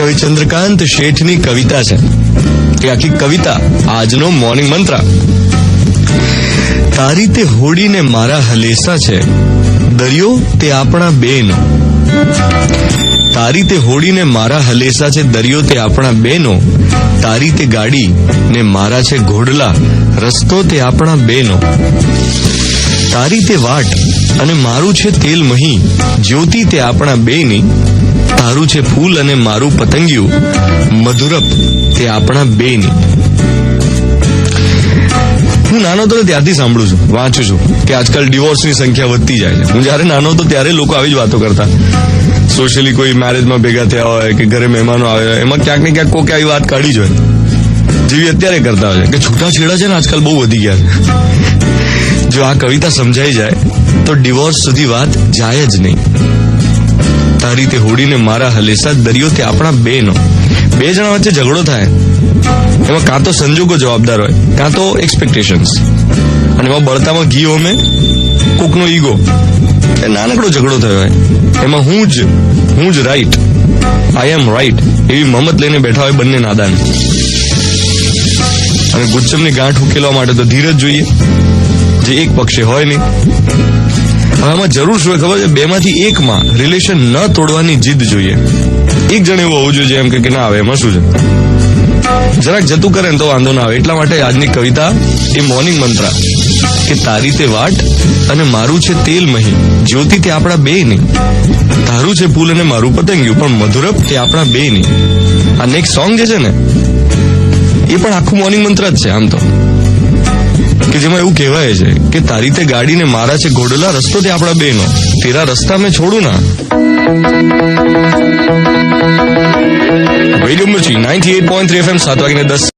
હવે ચંદ્રકાંત શેઠની કવિતા છે કે આખી કવિતા આજનો મોર્નિંગ મંત્ર. તારી તે હોડીને મારા હલેસા છે, દરિયો તે આપણા બેનો. તારી તે હોડીને મારા હલેસા છે, દરિયો તે આપણા બેનો. તારી તે ગાડી ને મારા છે ઘોડલા, રસ્તો તે આપણા બેનો. તારી તે વાટ અને મારું છે તેલ મહી, જ્યોતિ તે આપણા બેની. તારું છે ફૂલ અને મારું પતંગિયું, મધુરપ તે આપણા બેની. હું નાનો હતો ત્યારથી સાંભળું છું, વાંચું છું કે આજકાલ ડિવોર્સની સંખ્યા વધતી જાય છે. હું જયારે નાનો હતો ત્યારે લોકો આવી જ વાતો કરતા. સોશિયલી કોઈ મેરેજમાં ભેગા થયા હોય કે ઘરે મહેમાનો આવે, એમાં ક્યાંક ને ક્યાંક કોઈ આવી વાત કાઢી જ હોય, જેવી અત્યારે કરતા હોય કે છૂટાછેડા છે ને આજકાલ બહુ વધી ગયા છે. જો આ કવિતા સમજાઈ જાય તો ડિવોર્સ સુધી વાત જાય જ નહીં. તારી તે હોડીને મારા હલેસા, દરિયો તે આપણા બેનો. બે જણા વચ્ચે ઝઘડો થાય, એમાં કાં તો સંજોગો જવાબદાર હોય, કાં તો એક્સપેક્ટેશન્સ, અને એમાં બળતામાં ઘી હોમે કોકનો ઈગો. એ નાનકડો ઝઘડો થયો હોય, એમાં હું જ રાઈટ, આઈ એમ રાઈટ એવી મમત લઈને બેઠા હોય બંને નાદાન. અને ગુચ્છમની ગાંઠ ઉકેલવા માટે તો ધીરજ જોઈએ, જે એક પક્ષે હોય નહીં. હવે આમાં જરૂર શું હોય ખબર છે? બેમાંથી એકમાં રિલેશન ન તોડવાની જીદ જોઈએ. એક જણ એવું હોવું જોઈએ એમ કે ના આવે, એમાં શું છે, જરાક જતું કરે ને તો વાંધો ના આવે. એટલા માટે આજની કવિતા એ મોર્નિંગ મંત્ર કે તારી તે વાટ અને મારું છે તેલ મહી, જ્યોતિ તે આપણા બે ની. તારું છે ફૂલ અને મારું પતંગિયું, પણ મધુરપ તે આપણા બે ની. આ નેક્સ્ટ સોંગ જે છે ને એ પણ આખું મોર્નિંગ મંત્ર જ છે આમ તો, કે જેમાં એવું કહેવાય છે કે તારી તે ગાડીને મારા છે ઘોડલા, રસ્તો તે આપણા બેનો. તેરા રસ્તા મેં છોડું ના. રેડિયો મિર્ચી 98.3 FM 7:10